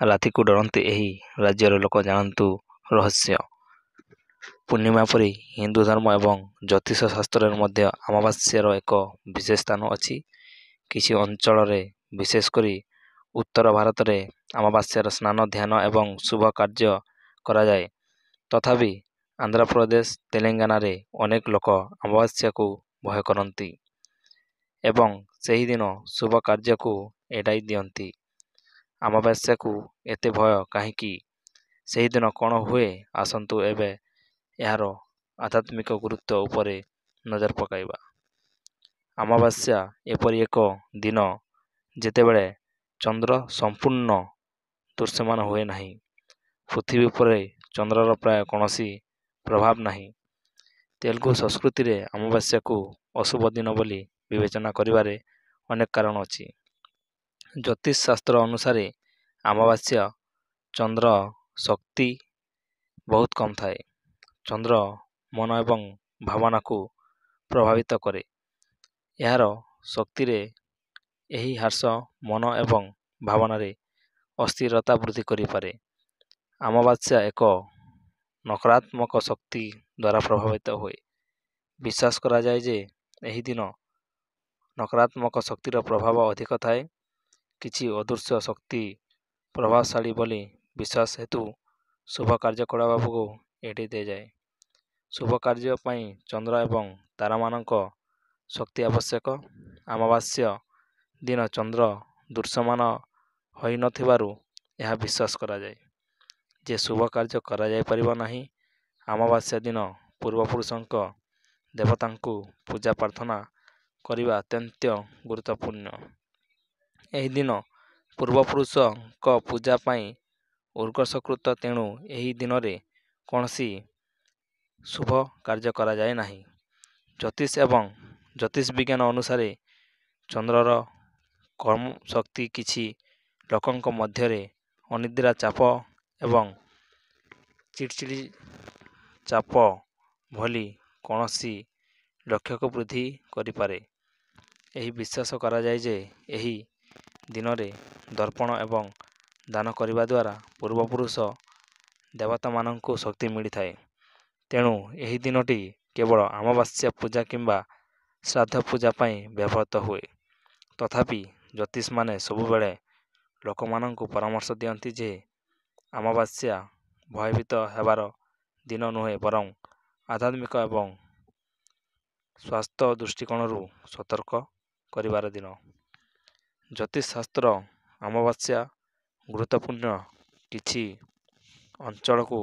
ରାତିକୁ ଡରନ୍ତି ଏହି ରାଜ୍ୟର ଲୋକ ଜାଣନ୍ତୁ ରହସ୍ୟ। ପୂର୍ଣ୍ଣିମା ପରି ହିନ୍ଦୁ ଧର୍ମ ଏବଂ ଜ୍ୟୋତିଷ ଶାସ୍ତ୍ରରେ ମଧ୍ୟ ଅମାବାସ୍ୟାର ଏକ ବିଶେଷ ସ୍ଥାନ ଅଛି। କିଛି ଅଞ୍ଚଳରେ ବିଶେଷ କରି ଉତ୍ତର ଭାରତରେ ଅମାବାସ୍ୟାର ସ୍ନାନ ଧ୍ୟାନ ଏବଂ ଶୁଭ କାର୍ଯ୍ୟ କରାଯାଏ। ତଥାପି ଆନ୍ଧ୍ରପ୍ରଦେଶ ତେଲେଙ୍ଗାନାରେ ଅନେକ ଲୋକ ଅମାବାସ୍ୟାକୁ ଭୟ କରନ୍ତି ଏବଂ ସେହିଦିନ ଶୁଭ କାର୍ଯ୍ୟକୁ ଏଡ଼ାଇ ଦିଅନ୍ତି। ଅମାବାସ୍ୟାକୁ ଏତେ ଭୟ କାହିଁକି? ସେହିଦିନ କ'ଣ ହୁଏ ଆସନ୍ତୁ ଏବେ ଏହାର ଆଧ୍ୟାତ୍ମିକ ଗୁରୁତ୍ୱ ଉପରେ ନଜର ପକାଇବା। ଅମାବାସ୍ୟା ଏପରି ଏକ ଦିନ ଯେତେବେଳେ ଚନ୍ଦ୍ର ସମ୍ପୂର୍ଣ୍ଣ ଦୃଶ୍ୟମାନ ହୁଏ ନାହିଁ। ପୃଥିବୀ ଉପରେ ଚନ୍ଦ୍ରର ପ୍ରାୟ କୌଣସି ପ୍ରଭାବ ନାହିଁ। ତେଲୁଗୁ ସଂସ୍କୃତିରେ ଅମାବାସ୍ୟାକୁ ଅଶୁଭ ଦିନ ବୋଲି ବିବେଚନା କରିବାରେ ଅନେକ କାରଣ ଅଛି। ଜ୍ୟୋତିଷ ଶାସ୍ତ୍ର ଅନୁସାରେ ଅମାବାସ୍ୟା ଚନ୍ଦ୍ର ଶକ୍ତି ବହୁତ କମ୍ ଥାଏ। ଚନ୍ଦ୍ର ମନ ଏବଂ ଭାବନାକୁ ପ୍ରଭାବିତ କରେ। ଏହାର ଶକ୍ତିରେ ଏହି ହ୍ରାସ ମନ ଏବଂ ଭାବନାରେ ଅସ୍ଥିରତା ବୃଦ୍ଧି କରିପାରେ। ଅମାବାସ୍ୟା ଏକ ନକାରାତ୍ମକ ଶକ୍ତି ଦ୍ୱାରା ପ୍ରଭାବିତ ହୁଏ। ବିଶ୍ୱାସ କରାଯାଏ ଯେ ଏହି ଦିନ ନକାରାତ୍ମକ ଶକ୍ତିର ପ୍ରଭାବ ଅଧିକ ଥାଏ। କିଛି ଅଦୃଶ୍ୟ ଶକ୍ତି ପ୍ରଭାବଶାଳୀ ବୋଲି ବିଶ୍ୱାସ ହେତୁ ଶୁଭ କାର୍ଯ୍ୟକଳାପକୁ ଏଡ଼ାଇ ଦିଆଯାଏ। ଶୁଭ କାର୍ଯ୍ୟ ପାଇଁ ଚନ୍ଦ୍ର ଏବଂ ତାରାମାନଙ୍କ ଶକ୍ତି ଆବଶ୍ୟକ। ଅମାବାସ୍ୟା ଦିନ ଚନ୍ଦ୍ର ଦୃଶ୍ୟମାନ ହୋଇନଥିବାରୁ ଏହା ବିଶ୍ୱାସ କରାଯାଏ ଯେ ଶୁଭ କାର୍ଯ୍ୟ କରାଯାଇପାରିବ ନାହିଁ। ଅମାବାସ୍ୟା ଦିନ ପୂର୍ବପୁରୁଷଙ୍କ ଦେବତାଙ୍କୁ ପୂଜା ପ୍ରାର୍ଥନା କରିବା ଅତ୍ୟନ୍ତ ଗୁରୁତ୍ୱପୂର୍ଣ୍ଣ। ଏହି ଦିନ ପୂର୍ବପୁରୁଷଙ୍କ ପୂଜା ପାଇଁ ଉତ୍ସର୍ଗୀକୃତ ତେଣୁ ଏହି ଦିନରେ କୌଣସି ଶୁଭ କାର୍ଯ୍ୟ କରାଯାଏ ନାହିଁ। ଜ୍ୟୋତିଷ ଏବଂ ଜ୍ୟୋତିଷ ବିଜ୍ଞାନ ଅନୁସାରେ ଚନ୍ଦ୍ରର କମ୍ ଶକ୍ତି କିଛି ଲୋକଙ୍କ ମଧ୍ୟରେ ଅନିଦ୍ରା ଚାପ ଏବଂ ଚିଡ଼ଚିଡ଼ି ଚାପ ଭଳି କୌଣସି ଲକ୍ଷଣକୁ ବୃଦ୍ଧି କରିପାରେ। ଏହି ବିଶ୍ୱାସ କରାଯାଏ ଯେ ଏହି ଦିନରେ ତର୍ପଣ ଏବଂ ଦାନ କରିବା ଦ୍ୱାରା ପୂର୍ବପୁରୁଷ ଦେବତାମାନଙ୍କୁ ଶକ୍ତି ମିଳିଥାଏ। ତେଣୁ ଏହି ଦିନଟି କେବଳ ଅମାବାସ୍ୟା ପୂଜା କିମ୍ବା ଶ୍ରାଦ୍ଧ ପୂଜା ପାଇଁ ବ୍ୟବହୃତ ହୁଏ। ତଥାପି ଜ୍ୟୋତିଷମାନେ ସବୁବେଳେ ଲୋକମାନଙ୍କୁ ପରାମର୍ଶ ଦିଅନ୍ତି ଯେ ଅମାବାସ୍ୟା ଭୟଭୀତ ହେବାର ଦିନ ନୁହେଁ ବରଂ ଆଧ୍ୟାତ୍ମିକ ଏବଂ ସ୍ୱାସ୍ଥ୍ୟ ଦୃଷ୍ଟିକୋଣରୁ ସତର୍କ କରିବାର ଦିନ। ଜ୍ୟୋତିଷ ଶାସ୍ତ୍ର ଅମାବାସ୍ୟା ଗୁରୁତ୍ୱପୂର୍ଣ୍ଣ। କିଛି ଅଞ୍ଚଳକୁ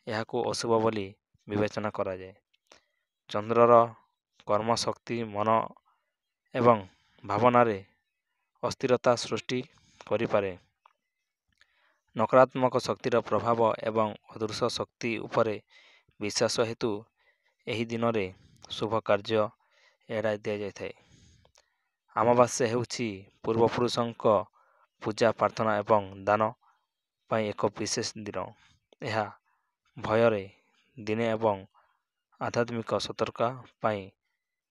ଏହାକୁ ଅଶୁଭ ବୋଲି ବିବେଚନା କରାଯାଏ। ଚନ୍ଦ୍ରର କର୍ମ ଶକ୍ତି ମନ ଏବଂ ଭାବନାରେ ଅସ୍ଥିରତା ସୃଷ୍ଟି କରିପାରେ। ନକାରାତ୍ମକ ଶକ୍ତିର ପ୍ରଭାବ ଏବଂ ଅଦୃଶ୍ୟ ଶକ୍ତି ଉପରେ ବିଶ୍ୱାସ ହେତୁ ଏହି ଦିନରେ ଶୁଭ କାର୍ଯ୍ୟ ଏଡ଼ାଇ ଦିଆଯାଇଥାଏ। ଅମାବାସ୍ୟା ହେଉଛି ପୂର୍ବପୁରୁଷଙ୍କ ପୂଜା ପ୍ରାର୍ଥନା ଏବଂ ଦାନ ପାଇଁ ଏକ ବିଶେଷ ଦିନ। ଏହା ଭୟରେ ଦିନ ଏବଂ ଆଧ୍ୟାତ୍ମିକ ସତର୍କତା ପାଇଁ